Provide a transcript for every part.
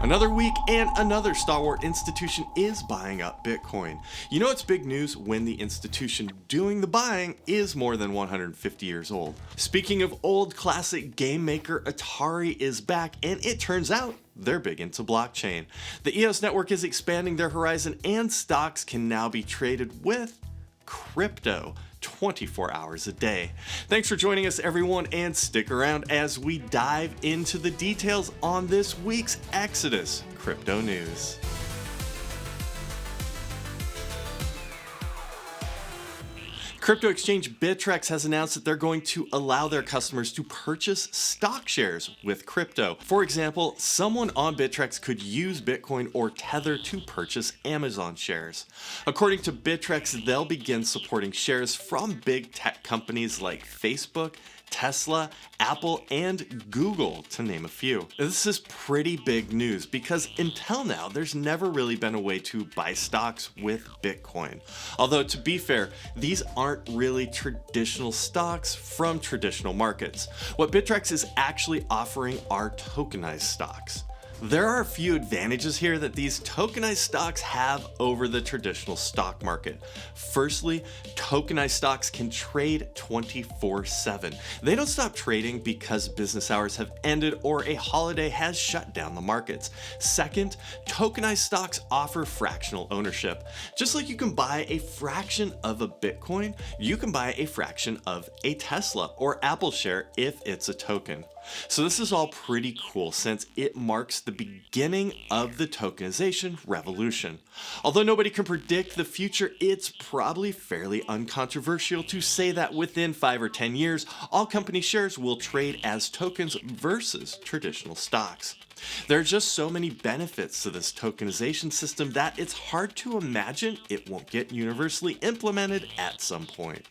Another week and another stalwart institution is buying up Bitcoin. You know it's big news when the institution doing the buying is more than 150 years old. Speaking of old classic game maker, Atari is back, and it turns out they're big into blockchain. The EOS network is expanding their horizon, and stocks can now be traded with crypto 24 hours a day. Thanks for joining us, everyone, and stick around as we dive into the details on this week's Exodus Crypto News. Crypto exchange Bittrex has announced that they're going to allow their customers to purchase stock shares with crypto. For example, someone on Bittrex could use Bitcoin or Tether to purchase Amazon shares. According to Bittrex, they'll begin supporting shares from big tech companies like Facebook, Tesla, Apple, and Google, to name a few. This is pretty big news because until now, there's never really been a way to buy stocks with Bitcoin. Although, to be fair, these aren't really traditional stocks from traditional markets. What Bittrex is actually offering are tokenized stocks. There are a few advantages here that these tokenized stocks have over the traditional stock market. Firstly, tokenized stocks can trade 24/7. They don't stop trading because business hours have ended or a holiday has shut down the markets. Second, tokenized stocks offer fractional ownership. Just like you can buy a fraction of a Bitcoin, you can buy a fraction of a Tesla or Apple share if it's a token. So this is all pretty cool since it marks the beginning of the tokenization revolution. Although nobody can predict the future, it's probably fairly uncontroversial to say that within 5 or 10 years, all company shares will trade as tokens versus traditional stocks. There are just so many benefits to this tokenization system that it's hard to imagine it won't get universally implemented at some point.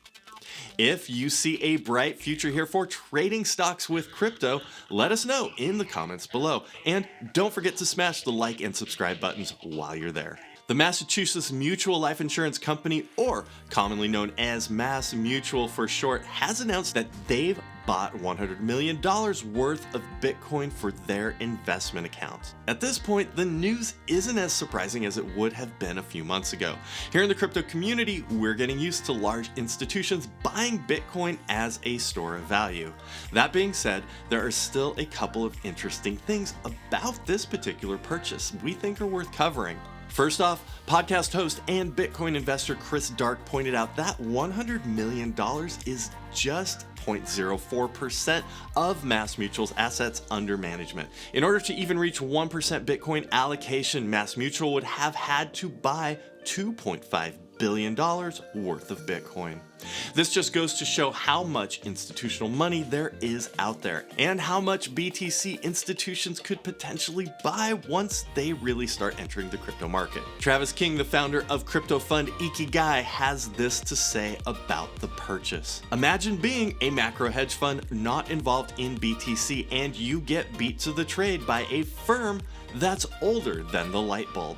If you see a bright future here for trading stocks with crypto, let us know in the comments below. And don't forget to smash the like and subscribe buttons while you're there. The Massachusetts Mutual Life Insurance Company, or commonly known as Mass Mutual for short, has announced that they've bought $100 million worth of Bitcoin for their investment account. At this point, the news isn't as surprising as it would have been a few months ago. Here in the crypto community, we're getting used to large institutions buying Bitcoin as a store of value. That being said, there are still a couple of interesting things about this particular purchase we think are worth covering. First off, podcast host and Bitcoin investor Chris Dark pointed out that $100 million is just 0.04% of MassMutual's assets under management. In order to even reach 1% Bitcoin allocation, MassMutual would have had to buy $2.5 billion worth of Bitcoin. This just goes to show how much institutional money there is out there and how much BTC institutions could potentially buy once they really start entering the crypto market. Travis King, the founder of crypto fund Ikigai, has this to say about the purchase. Imagine being a macro hedge fund not involved in BTC and you get beat to the trade by a firm that's older than the light bulb.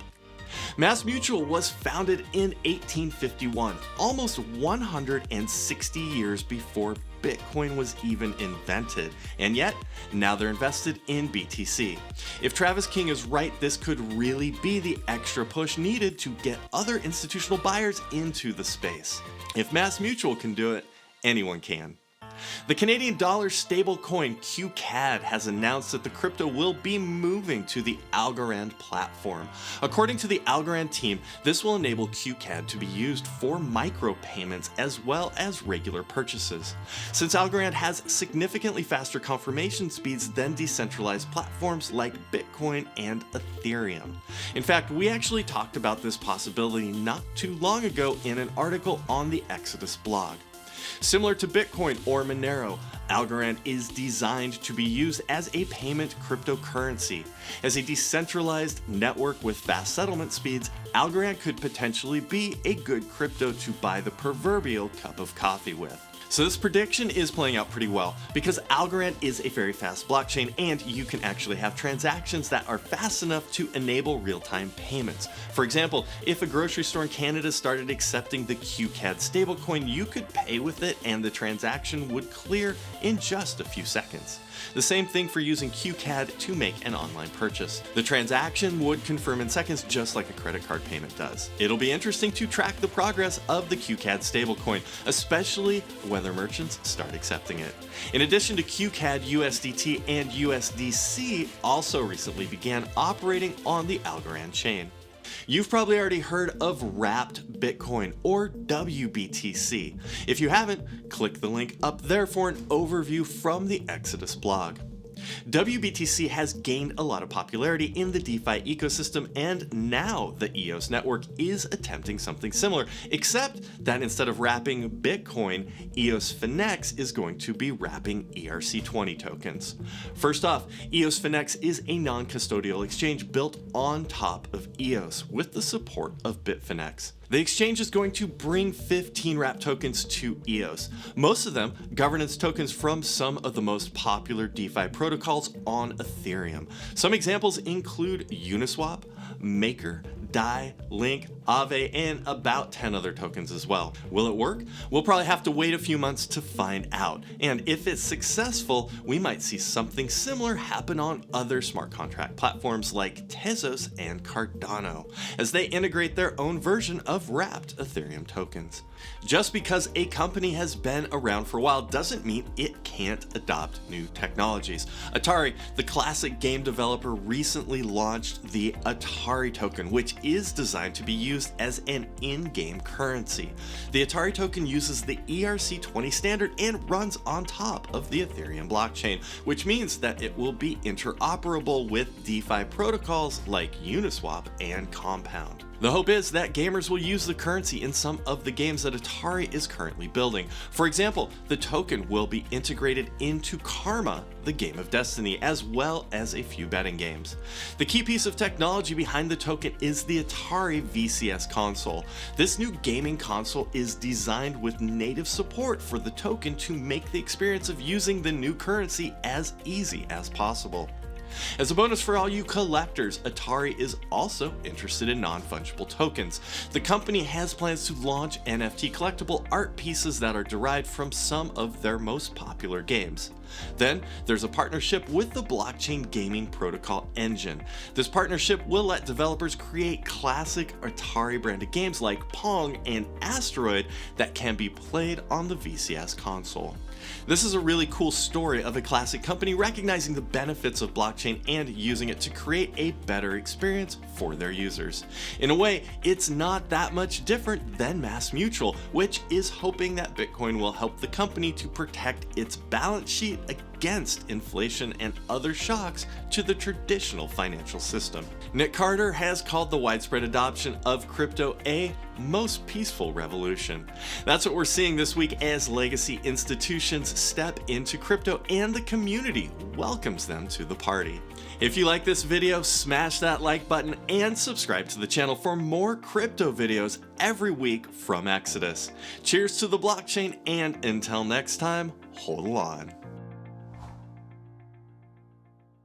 MassMutual was founded in 1851, almost 160 years before Bitcoin was even invented, and yet now they're invested in BTC. If Travis King is right, this could really be the extra push needed to get other institutional buyers into the space. If MassMutual can do it, anyone can. The Canadian dollar stablecoin QCAD has announced that the crypto will be moving to the Algorand platform. According to the Algorand team, this will enable QCAD to be used for micropayments as well as regular purchases. Since Algorand has significantly faster confirmation speeds than decentralized platforms like Bitcoin and Ethereum. In fact, we actually talked about this possibility not too long ago in an article on the Exodus blog. Similar to Bitcoin or Monero, Algorand is designed to be used as a payment cryptocurrency. As a decentralized network with fast settlement speeds, Algorand could potentially be a good crypto to buy the proverbial cup of coffee with. So this prediction is playing out pretty well because Algorand is a very fast blockchain and you can actually have transactions that are fast enough to enable real-time payments. For example, if a grocery store in Canada started accepting the QCAD stablecoin, you could pay with it and the transaction would clear in just a few seconds. The same thing for using QCAD to make an online purchase. The transaction would confirm in seconds just like a credit card payment does. It'll be interesting to track the progress of the QCAD stablecoin, especially when their merchants start accepting it. In addition to QCAD, USDT and USDC also recently began operating on the Algorand chain. You've probably already heard of Wrapped Bitcoin or WBTC. If you haven't, click the link up there for an overview from the Exodus blog. WBTC has gained a lot of popularity in the DeFi ecosystem, and now the EOS network is attempting something similar, except that instead of wrapping Bitcoin, EOS Finex is going to be wrapping ERC20 tokens. First off, EOS Finex is a non-custodial exchange built on top of EOS with the support of Bitfinex. The exchange is going to bring 15 wrapped tokens to EOS, most of them governance tokens from some of the most popular DeFi protocols on Ethereum. Some examples include Uniswap, Maker, DAI, Link, Aave, and about 10 other tokens as well. Will it work? We'll probably have to wait a few months to find out. And if it's successful, we might see something similar happen on other smart contract platforms like Tezos and Cardano, as they integrate their own version of wrapped Ethereum tokens. Just because a company has been around for a while doesn't mean it can't adopt new technologies. Atari, the classic game developer, recently launched the Atari token, which is designed to be used as an in-game currency. The Atari token uses the ERC20 standard and runs on top of the Ethereum blockchain, which means that it will be interoperable with DeFi protocols like Uniswap and Compound. The hope is that gamers will use the currency in some of the games that Atari is currently building. For example, the token will be integrated into Karma, the game of Destiny, as well as a few betting games. The key piece of technology behind the token is the Atari VCS console. This new gaming console is designed with native support for the token to make the experience of using the new currency as easy as possible. As a bonus for all you collectors, Atari is also interested in non-fungible tokens. The company has plans to launch NFT collectible art pieces that are derived from some of their most popular games. Then there's a partnership with the blockchain gaming protocol engine. This partnership will let developers create classic Atari branded games like Pong and Asteroid that can be played on the VCS console. This is a really cool story of a classic company recognizing the benefits of blockchain and using it to create a better experience for their users. In a way, it's not that much different than MassMutual, which is hoping that Bitcoin will help the company to protect its balance sheet against inflation and other shocks to the traditional financial system. Nick Carter has called the widespread adoption of crypto a most peaceful revolution. That's what we're seeing this week as legacy institutions step into crypto and the community welcomes them to the party. If you like this video, smash that like button and subscribe to the channel for more crypto videos every week from Exodus. Cheers to the blockchain, and until next time, hold on.